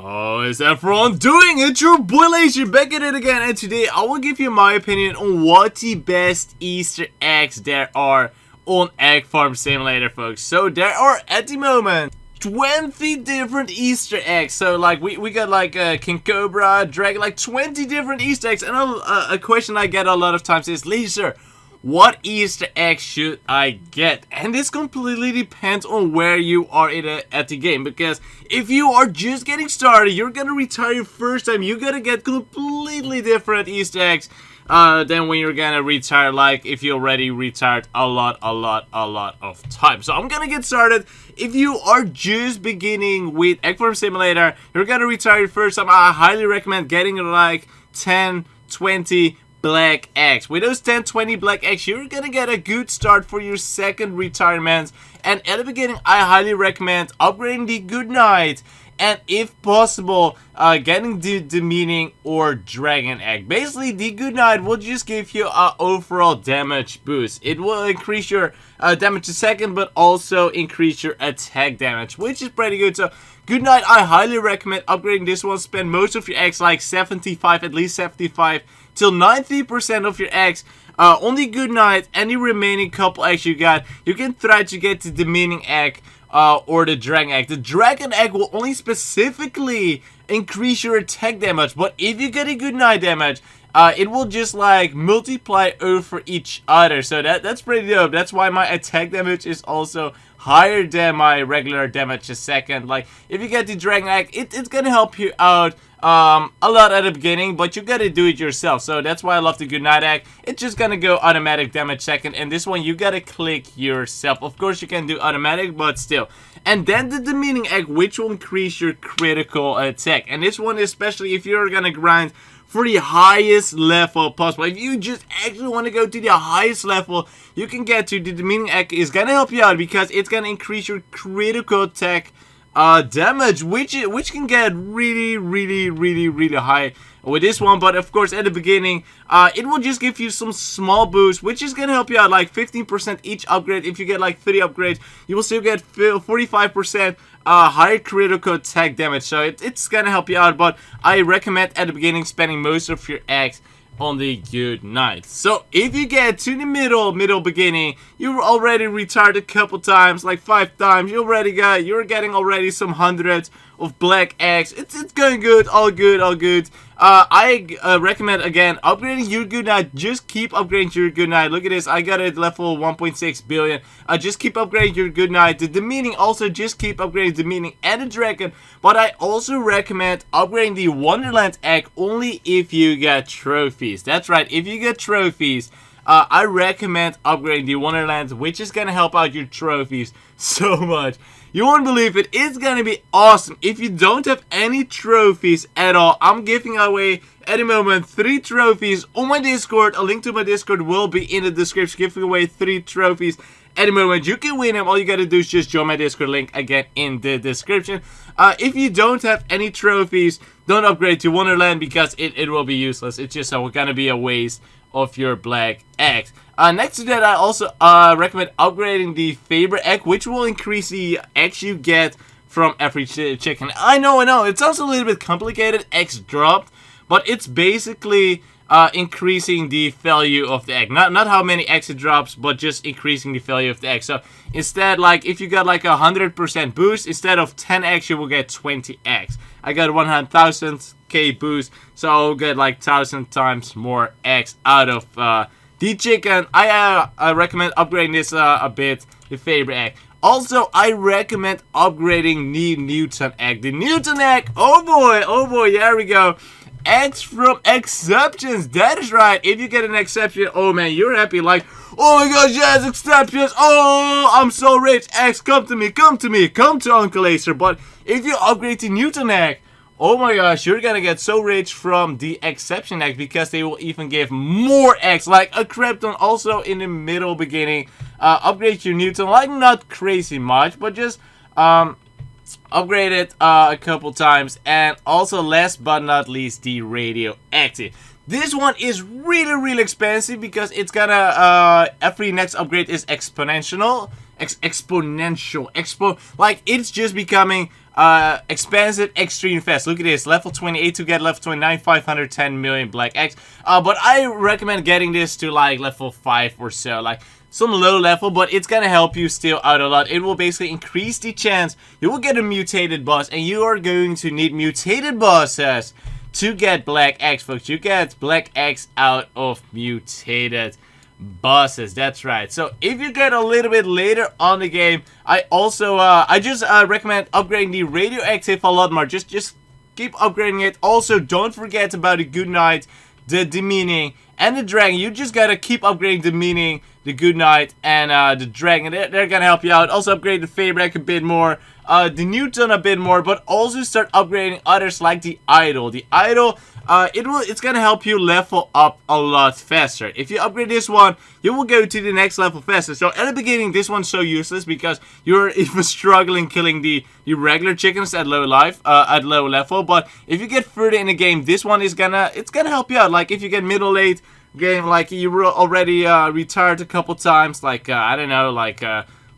How is everyone doing? It's your boy Lazy back at it again, and today I will give you my opinion on what the best Easter eggs there are on Egg Farm Simulator, folks. So there are at the moment 20 different Easter eggs. So like we got like King Cobra, Dragon, like 20 different Easter eggs. And a question I get a lot of times is, Laser, what Easter egg should I get? And this completely depends on where you are at the game, because if you are just getting started, you're gonna retire your first time, you're gonna get completely different Easter eggs than when you're gonna retire, like if you already retired a lot of time. So I'm gonna get started. If you are just beginning with Egg Farm Simulator, you're gonna retire your first time, I highly recommend getting like 10, 20 black eggs. With those 10-20 black eggs, you're gonna get a good start for your second retirement. And at the beginning, I highly recommend upgrading the Good Night, and if possible, getting the Demeaning or Dragon Egg. Basically, the Good Night will just give you an overall damage boost. It will increase your damage a second, but also increase your attack damage, which is pretty good. So Good Night, I highly recommend upgrading this one. Spend most of your eggs, like 75, at least 75 till 90% of your eggs on the Good Night. Any remaining couple eggs you got, you can try to get the Demeaning Egg or the Dragon Egg. The Dragon Egg will only specifically increase your attack damage, but if you get a Good Night damage, it will just like multiply over each other. So that's pretty dope. That's why my attack damage is also higher than my regular damage a second. Like if you get the Dragon Egg, it's gonna help you out a lot at the beginning, but you gotta do it yourself. So that's why I love the Good Night Egg. It's just gonna go automatic damage second, and this one you gotta click yourself. Of course you can do automatic, but still. And then the Demeaning Egg, which will increase your critical attack. And this one, especially if you're gonna grind for the highest level possible. If you just actually want to go to the highest level you can get to, the Demeaning Egg is gonna help you out, because it's gonna increase your critical attack damage, which can get really high with this one. But of course at the beginning it will just give you some small boost, which is gonna help you out, like 15% each upgrade. If you get like 3 upgrades, you will still get 45% higher critical attack damage. So it's gonna help you out, but I recommend at the beginning spending most of your eggs on the Good Night. So if you get to the middle beginning, you already retired a couple times, like 5 times, you're getting already some hundreds of black eggs. It's going good, all good. I recommend again upgrading your Good Night. Just keep upgrading your Good Night. Look at this, I got it level 1.6 billion. Just keep upgrading your Good Night. The Demeaning, also just keep upgrading the Demeaning and the Dragon. But I also recommend upgrading the Wonderland Egg only if you get trophies. That's right, if you get trophies, I recommend upgrading the Wonderland, which is gonna help out your trophies so much. You won't believe it. It's gonna be awesome. If you don't have any trophies at all, I'm giving away at the moment 3 trophies on my Discord. A link to my Discord will be in the description. Giving away 3 trophies at the moment. You can win them. All you gotta do is just join my Discord, link again in the description. If you don't have any trophies, don't upgrade to Wonderland, because it will be useless. It's just gonna be a waste of your black eggs. Next to that, I also recommend upgrading the Faber Egg, which will increase the eggs you get from every chicken. I know, it sounds a little bit complicated, eggs dropped, but it's basically increasing the value of the egg. Not how many eggs it drops, but just increasing the value of the egg. So instead, like if you got like 100% boost, instead of 10 eggs, you will get 20 eggs. I got 100,000k boost, so I'll get like 1,000 times more eggs out of the chicken. I recommend upgrading this a bit, the Faber Egg. Also, I recommend upgrading the Newton Egg. The Newton Egg, oh boy, there we go. Eggs from exceptions, that is right. If you get an exception, oh man, you're happy, like, oh my gosh, yes, exceptions, oh, I'm so rich. Eggs, come to me, come to Uncle Acer. But if you upgrade to Newton Egg, oh my gosh, you're gonna get so rich from the exception egg, because they will even give more eggs, like a Krypton. Also in the middle beginning, upgrade your Newton, like not crazy much, but just upgrade it a couple times. And also last but not least, the radioactive. This one is really expensive, because it's gonna every next upgrade is exponential. Like it's just becoming expensive extreme fast. Look at this, level 28 to get level 29, 510 million black X. But I recommend getting this to like level 5 or so, like some low level, but it's gonna help you still out a lot. It will basically increase the chance you will get a mutated boss, and you are going to need mutated bosses to get black X, folks. You get black X out of mutated bosses, that's right. So if you get a little bit later on the game, I also I just recommend upgrading the radioactive a lot more. Just keep upgrading it. Also, don't forget about the good night, the demeaning, and the dragon. You just gotta keep upgrading the meaning, the good night, and the dragon. They're gonna help you out. Also upgrade the fabric a bit more, the Newton a bit more, but also start upgrading others like the idol. The idol, it's gonna help you level up a lot faster. If you upgrade this one, you will go to the next level faster. So at the beginning, this one's so useless because you're even struggling killing the regular chickens at low level. But if you get further in the game, this one is gonna help you out. Like if you get middle late game, like you were already retired a couple times, like I don't know, like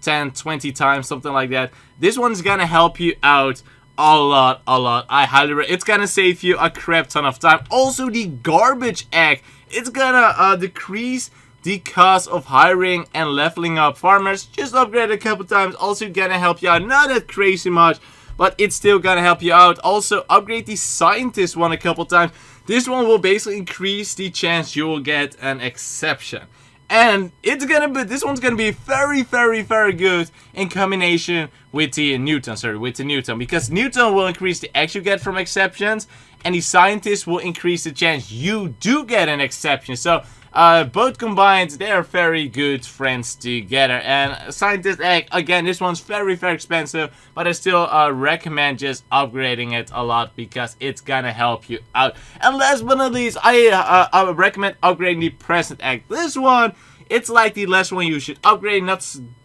10, 20 times, something like that. This one's gonna help you out a lot. I highly recommend. It's gonna save you a crap ton of time. Also, the garbage egg, it's gonna decrease the cost of hiring and leveling up farmers. Just upgrade a couple times. Also gonna help you out, not that crazy much, but it's still gonna help you out. Also, upgrade the scientist one a couple times. This one will basically increase the chance you will get an exception. And this one's gonna be very good in combination with the Newton, because Newton will increase the X you get from exceptions, and the scientist will increase the chance you do get an exception. So both combined, they are very good friends together. And scientist egg, again, this one's very expensive, but I still recommend just upgrading it a lot because it's gonna help you out. And last but not least, I recommend upgrading the present egg. This one, it's like the last one you should upgrade.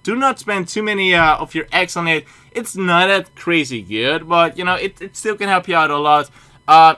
Do not spend too many of your eggs on it. It's not that crazy good, but you know, it still can help you out a lot.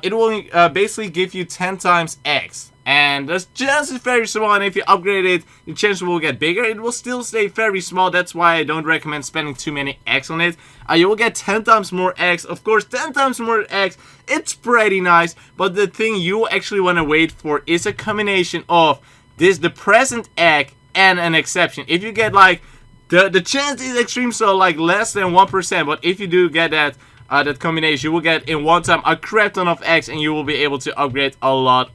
It will basically give you 10 times X. And the chance is very small, and if you upgrade it, the chance will get bigger. It will still stay very small. That's why I don't recommend spending too many X on it. You will get 10 times more X. Of course, 10 times more X, it's pretty nice. But the thing you actually want to wait for is a combination of the present egg and an exception. If you get like, the chance is extreme, so like less than 1%. But if you do get that combination, you will get in one time a crap ton of X, and you will be able to upgrade a lot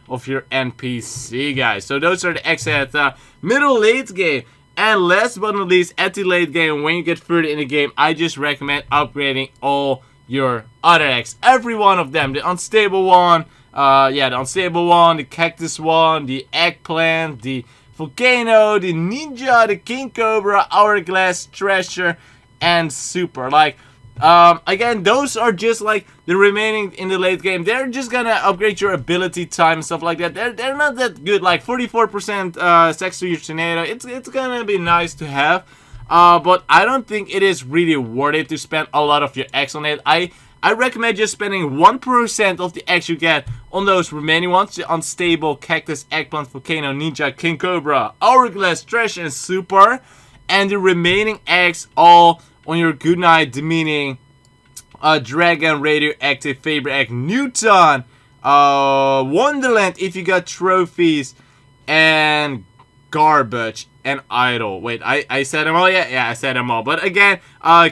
of your NPC, guys. So those are the X at middle late game. And last but not least, at the late game, when you get further in the game, I just recommend upgrading all your other X. Every one of them. The unstable one, the unstable one, the cactus one, the eggplant, the volcano, the ninja, the king cobra, hourglass, treasure, and super. Like, again, those are just like the remaining in the late game. They're just gonna upgrade your ability time and stuff like that. They're not that good. Like 44% sex to your tornado. It's gonna be nice to have, but I don't think it is really worth it to spend a lot of your X on it. I recommend just spending 1% of the X you get on those remaining ones: the unstable, cactus, eggplant, volcano, ninja, king cobra, hourglass, trash, and super, and the remaining X all on your goodnight, demeaning, dragon, radioactive, faber egg, Newton, Wonderland if you got trophies, and garbage and idol. Wait, I said them all? Yeah, I said them all. But again,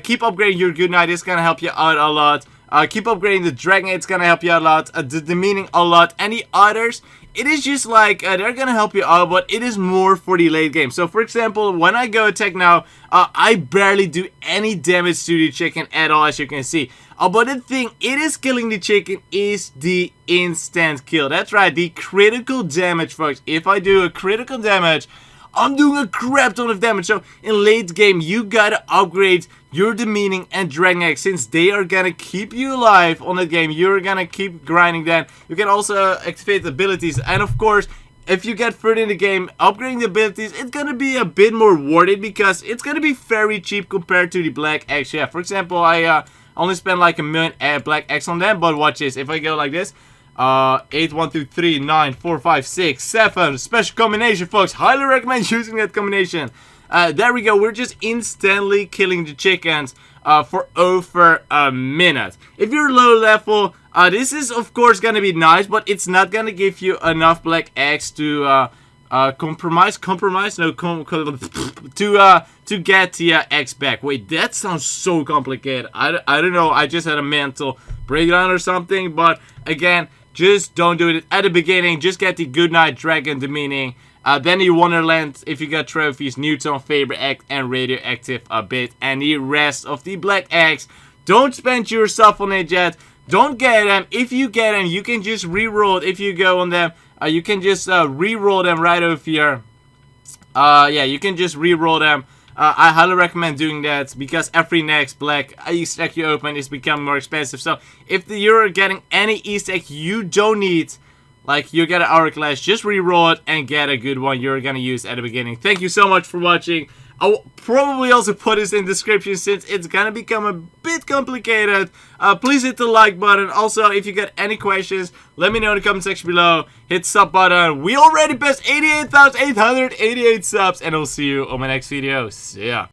keep upgrading your goodnight. It's gonna help you out a lot. Keep upgrading the dragon. It's gonna help you out a lot. The demeaning a lot. And the others, it is just like, they're gonna help you out, but it is more for the late game. So for example, when I go attack now, I barely do any damage to the chicken at all, as you can see. But the thing it is killing the chicken is the instant kill. That's right, the critical damage, folks. If I do a critical damage, I'm doing a crap ton of damage. So in late game, you gotta upgrade your demeaning and dragon egg, since they are gonna keep you alive on the game. You're gonna keep grinding them. You can also activate abilities, and of course, if you get further in the game, upgrading the abilities, it's gonna be a bit more worth it because it's gonna be very cheap compared to the black eggs. Yeah, for example, I only spent like 1 million black eggs on them, but watch this. If I go like this, 8, 1, 2, 3, 9, 4, 5, 6, 7. Special combination, folks. Highly recommend using that combination. There we go. We're just instantly killing the chickens for over a minute. If you're low level, this is of course gonna be nice, but it's not gonna give you enough black eggs to to get the eggs back. Wait, that sounds so complicated. I don't know, I just had a mental breakdown or something, but again, just don't do it at the beginning. Just get the Goodnight Dragon demeaning. Then the Wonderland, if you got trophies, Newton, Faber Egg, and Radioactive a bit. And the rest of the black eggs, don't spend yourself on it yet. Don't get them. If you get them, you can just reroll it. If you go on them, you can just reroll them right over here. Yeah, you can just reroll them. I highly recommend doing that because every next black Easter egg you open is becoming more expensive. So if you're getting any Easter egg you don't need, like you get an hourglass, just reroll it and get a good one you're gonna use at the beginning. Thank you so much for watching. I'll probably also put this in the description since it's gonna become a bit complicated. Please hit the like button. Also, if you got any questions, let me know in the comment section below. Hit sub button. We already passed 88,888 subs, and I'll see you on my next video. See ya.